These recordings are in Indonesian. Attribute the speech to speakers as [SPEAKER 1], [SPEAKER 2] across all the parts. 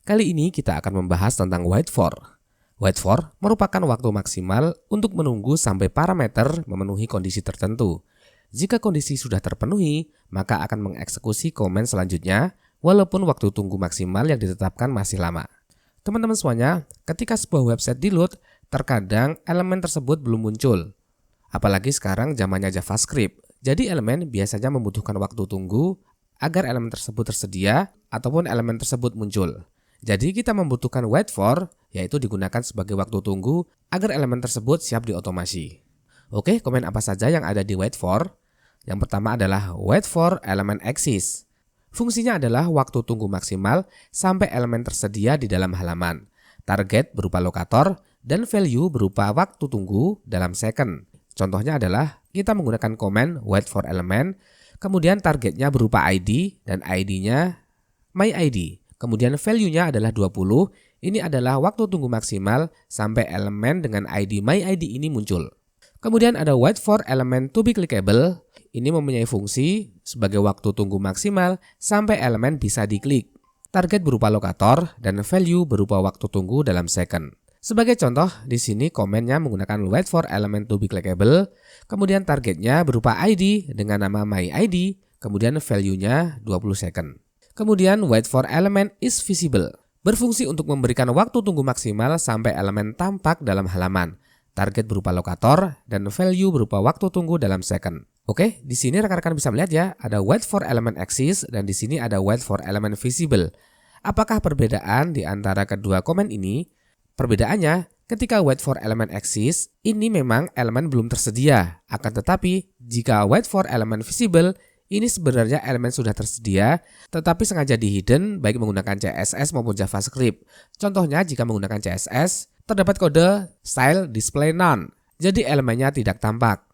[SPEAKER 1] Kali ini kita akan membahas tentang wait for. Wait for merupakan waktu maksimal untuk menunggu sampai parameter memenuhi kondisi tertentu. Jika kondisi sudah terpenuhi, maka akan mengeksekusi komen selanjutnya walaupun waktu tunggu maksimal yang ditetapkan masih lama. Teman-teman semuanya, ketika sebuah website di-load, terkadang elemen tersebut belum muncul. Apalagi sekarang zamannya JavaScript, jadi elemen biasanya membutuhkan waktu tunggu agar elemen tersebut tersedia ataupun elemen tersebut muncul. Jadi kita membutuhkan wait for, yaitu digunakan sebagai waktu tunggu agar elemen tersebut siap diotomasi. Oke, komen apa saja yang ada di wait for? Yang pertama adalah wait for element exist. Fungsinya adalah waktu tunggu maksimal sampai elemen tersedia di dalam halaman. Target berupa lokator dan value berupa waktu tunggu dalam second. Contohnya adalah kita menggunakan komen wait for element, kemudian targetnya berupa ID dan ID-nya my ID. Kemudian value-nya adalah 20, ini adalah waktu tunggu maksimal sampai elemen dengan ID my ID ini muncul. Kemudian ada wait for element to be clickable, ini mempunyai fungsi sebagai waktu tunggu maksimal sampai elemen bisa diklik. Target berupa lokator dan value berupa waktu tunggu dalam second. Sebagai contoh, di sini komennya menggunakan wait for element to be clickable, kemudian targetnya berupa ID dengan nama my ID, kemudian value-nya 20 second. Kemudian wait for element is visible, berfungsi untuk memberikan waktu tunggu maksimal sampai elemen tampak dalam halaman. Target berupa lokator dan value berupa waktu tunggu dalam second. Oke, di sini rekan-rekan bisa melihat ya, ada wait for element exist dan di sini ada wait for element visible. Apakah perbedaan di antara kedua komen ini? Perbedaannya, ketika wait for element exist, ini memang elemen belum tersedia. Akan tetapi, jika wait for element visible, ini sebenarnya elemen sudah tersedia, tetapi sengaja di-hidden baik menggunakan CSS maupun JavaScript. Contohnya, jika menggunakan CSS, terdapat kode style display none, jadi elemennya tidak tampak.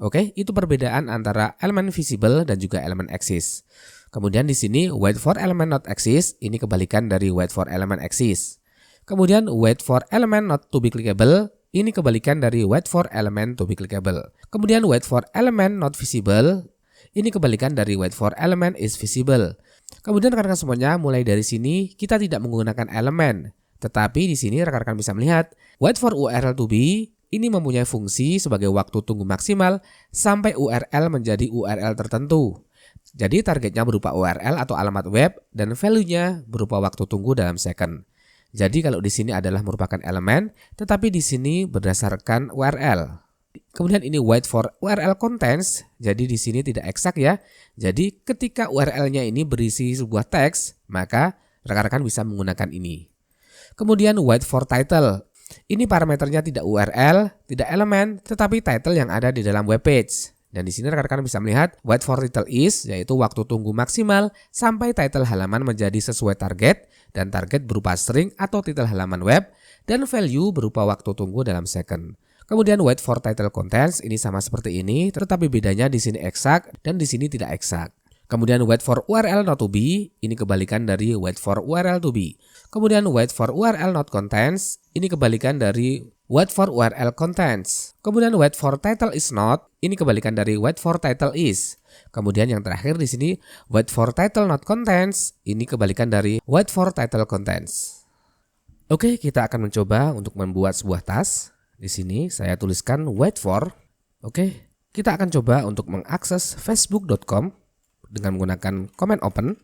[SPEAKER 1] Oke, itu perbedaan antara elemen visible dan juga elemen exist. Kemudian di sini, wait for element not exist, ini kebalikan dari wait for element exist. Kemudian wait for element not to be clickable, ini kebalikan dari wait for element to be clickable. Kemudian wait for element not visible, ini kebalikan dari wait for element is visible. Kemudian rekan-rekan semuanya, mulai dari sini kita tidak menggunakan elemen, tetapi di sini rekan-rekan bisa melihat wait for URL to be, ini mempunyai fungsi sebagai waktu tunggu maksimal sampai URL menjadi URL tertentu. Jadi targetnya berupa URL atau alamat web dan value-nya berupa waktu tunggu dalam second. Jadi kalau di sini adalah merupakan elemen, tetapi di sini berdasarkan URL. Kemudian ini wait for URL contents, jadi di sini tidak eksak ya. Jadi ketika URL-nya ini berisi sebuah teks, maka rekan-rekan bisa menggunakan ini. Kemudian wait for title, ini parameternya tidak URL, tidak elemen, tetapi title yang ada di dalam web page. Dan di sini rekan-rekan bisa melihat wait for title is, yaitu waktu tunggu maksimal sampai title halaman menjadi sesuai target, dan target berupa string atau title halaman web, dan value berupa waktu tunggu dalam second. Kemudian wait for title contents, ini sama seperti ini, tetapi bedanya di sini eksak dan di sini tidak eksak. Kemudian wait for URL not to be, ini kebalikan dari wait for URL to be. Kemudian wait for URL not contents, ini kebalikan dari wait for URL contents. Kemudian wait for title is not, ini kebalikan dari wait for title is. Kemudian yang terakhir di sini wait for title not contents, ini kebalikan dari wait for title contents. Oke, kita akan mencoba untuk membuat sebuah task. Di sini saya tuliskan wait for. Oke, kita akan coba untuk mengakses facebook.com dengan menggunakan command open.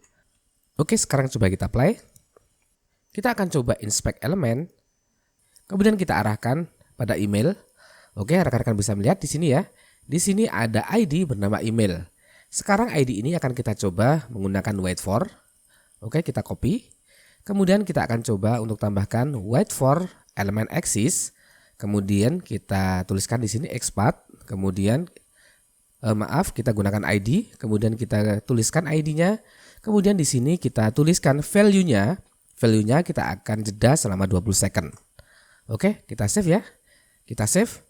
[SPEAKER 1] Oke, sekarang coba kita play. Kita akan coba inspect elemen. Kemudian kita arahkan pada email. Oke, rekan-rekan bisa melihat di sini ya. Di sini ada ID bernama email. Sekarang ID ini akan kita coba menggunakan wait for. Oke, kita copy. Kemudian kita akan coba untuk tambahkan wait for element exist. Kemudian kita tuliskan di sini expat. Kemudian kita gunakan ID. Kemudian kita tuliskan ID-nya. Kemudian di sini kita tuliskan value-nya. Value-nya kita akan jeda selama 20 second. Oke, kita save ya. Kita save.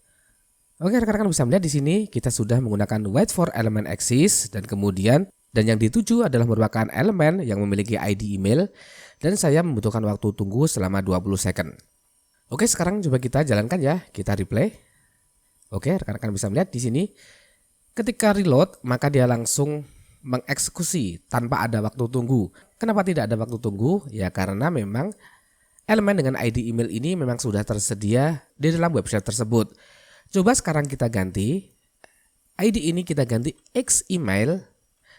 [SPEAKER 1] Oke, rekan-rekan bisa melihat di sini kita sudah menggunakan wait for element exist dan kemudian yang dituju adalah merupakan elemen yang memiliki ID email dan saya membutuhkan waktu tunggu selama 20 second. Oke, sekarang coba kita jalankan ya. Kita replay. Oke, rekan-rekan bisa melihat di sini ketika reload maka dia langsung mengeksekusi tanpa ada waktu tunggu. Kenapa tidak ada waktu tunggu? Ya karena memang elemen dengan ID email ini memang sudah tersedia di dalam website tersebut. Coba sekarang kita ganti. ID ini kita ganti X email.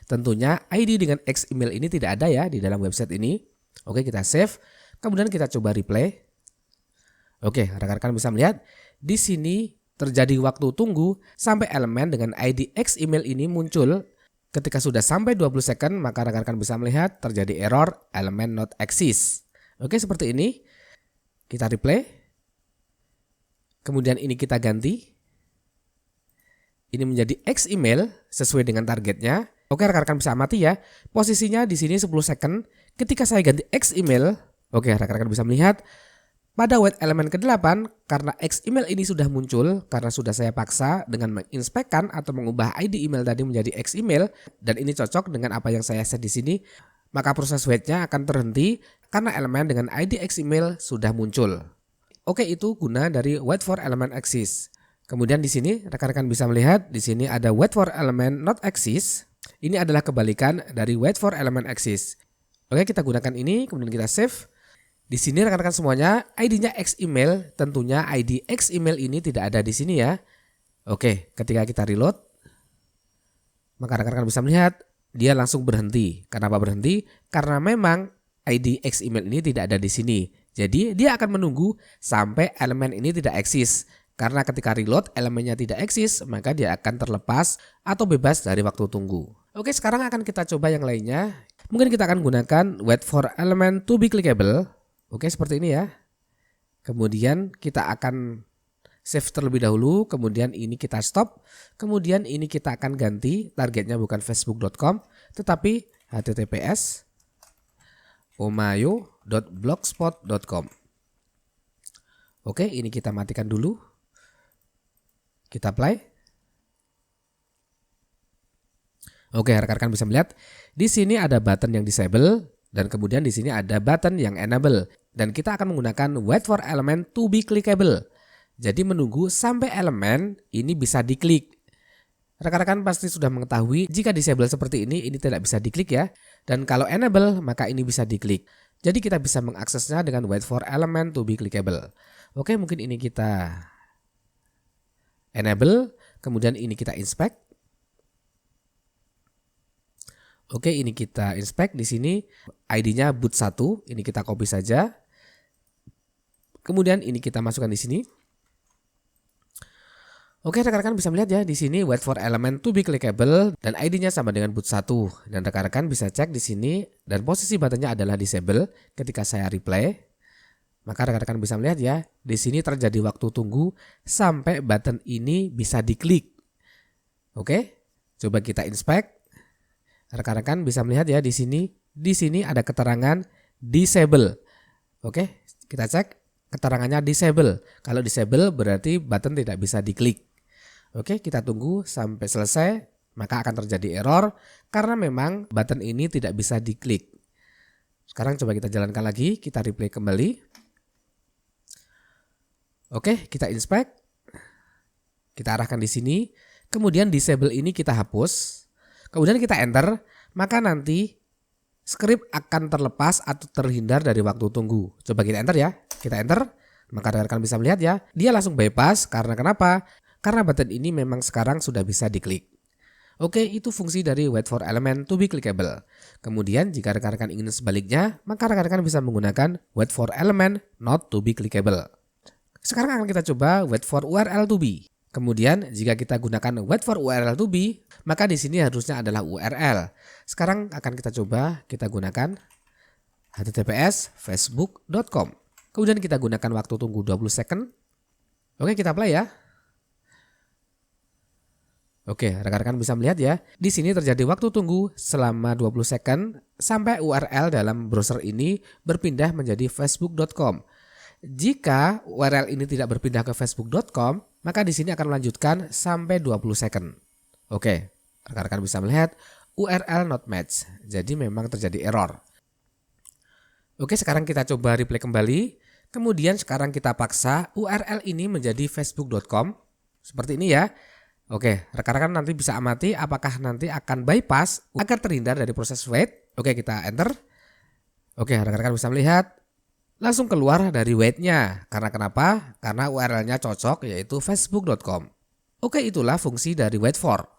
[SPEAKER 1] Tentunya ID dengan X email ini tidak ada ya di dalam website ini. Oke, kita save. Kemudian kita coba replay. Oke, rekan-rekan bisa melihat di sini terjadi waktu tunggu sampai elemen dengan ID X email ini muncul. Ketika sudah sampai 20 second, maka rekan-rekan bisa melihat terjadi error element not exist. Oke, seperti ini. Kita replay. Kemudian ini kita ganti. Ini menjadi X email sesuai dengan targetnya. Oke, rekan-rekan bisa amati ya. Posisinya di sini 10 second. Ketika saya ganti X email, oke, rekan-rekan bisa melihat pada wait elemen ke-8, karena X email ini sudah muncul, karena sudah saya paksa dengan menginspekkan atau mengubah ID email tadi menjadi X email, dan ini cocok dengan apa yang saya set di sini, maka proses waitnya akan terhenti karena elemen dengan ID X email sudah muncul. Oke, itu guna dari wait for element exist. Kemudian di sini rekan-rekan bisa melihat di sini ada wait for element not exist. Ini adalah kebalikan dari wait for element exist. Oke, kita gunakan ini, kemudian kita save. Di sini rekan-rekan semuanya ID-nya X email, tentunya ID X email ini tidak ada di sini ya. Oke, ketika kita reload, maka rekan-rekan bisa melihat dia langsung berhenti. Kenapa berhenti? Karena memang ID X email ini tidak ada di sini. Jadi dia akan menunggu sampai elemen ini tidak eksis. Karena ketika reload elemennya tidak eksis, maka dia akan terlepas atau bebas dari waktu tunggu. Oke, sekarang akan kita coba yang lainnya. Mungkin kita akan gunakan wait for element to be clickable. Oke, seperti ini ya. Kemudian kita akan save terlebih dahulu, kemudian ini kita stop, kemudian ini kita akan ganti, targetnya bukan facebook.com, tetapi https omayo.blogspot.com. Oke, ini kita matikan dulu. Kita play. Oke, rekan-rekan bisa melihat di sini ada button yang disable. Dan kemudian di sini ada button yang enable dan kita akan menggunakan wait for element to be clickable. Jadi menunggu sampai elemen ini bisa diklik. Rekan-rekan pasti sudah mengetahui jika disable seperti ini tidak bisa diklik ya. Dan kalau enable maka ini bisa diklik. Jadi kita bisa mengaksesnya dengan wait for element to be clickable. Oke, mungkin ini kita enable, kemudian ini kita inspect. Oke, ini kita inspect di sini ID-nya boot 1, ini kita copy saja. Kemudian ini kita masukkan di sini. Oke, rekan-rekan bisa melihat ya di sini wait for element to be clickable dan ID-nya sama dengan boot 1 dan rekan-rekan bisa cek di sini dan posisi buttonnya adalah disable ketika saya replay. Maka rekan-rekan bisa melihat ya, di sini terjadi waktu tunggu sampai button ini bisa diklik. Oke, coba kita inspect. Rekan-rekan bisa melihat ya di sini ada keterangan disable. Oke, kita cek keterangannya disable. Kalau disable berarti button tidak bisa diklik. Oke, kita tunggu sampai selesai, maka akan terjadi error karena memang button ini tidak bisa diklik. Sekarang coba kita jalankan lagi, kita replay kembali. Oke, kita inspect. Kita arahkan di sini. Kemudian disable ini kita hapus. Kemudian kita enter, maka nanti script akan terlepas atau terhindar dari waktu tunggu. Coba kita enter ya. Kita enter, maka rekan-rekan bisa melihat ya, dia langsung bypass karena kenapa? Karena button ini memang sekarang sudah bisa diklik. Oke, itu fungsi dari wait for element to be clickable. Kemudian jika rekan-rekan ingin sebaliknya, maka rekan-rekan bisa menggunakan wait for element not to be clickable. Sekarang akan kita coba wait for URL to be. Kemudian jika kita gunakan wait for URL to be, maka di sini harusnya adalah URL. Sekarang akan kita coba kita gunakan https facebook.com. Kemudian kita gunakan waktu tunggu 20 second. Oke, kita play ya. Oke, rekan-rekan bisa melihat ya. Di sini terjadi waktu tunggu selama 20 second sampai URL dalam browser ini berpindah menjadi facebook.com. Jika URL ini tidak berpindah ke facebook.com, maka di sini akan melanjutkan sampai 20 second. Oke, rekan-rekan bisa melihat URL not match. Jadi memang terjadi error. Oke, sekarang kita coba replay kembali. Kemudian sekarang kita paksa URL ini menjadi facebook.com. Seperti ini ya. Oke, rekan-rekan nanti bisa amati apakah nanti akan bypass agar terhindar dari proses wait. Oke, kita enter. Oke, rekan-rekan bisa melihat langsung keluar dari wait-nya. Karena kenapa? Karena URL-nya cocok, yaitu facebook.com. Oke, itulah fungsi dari wait for.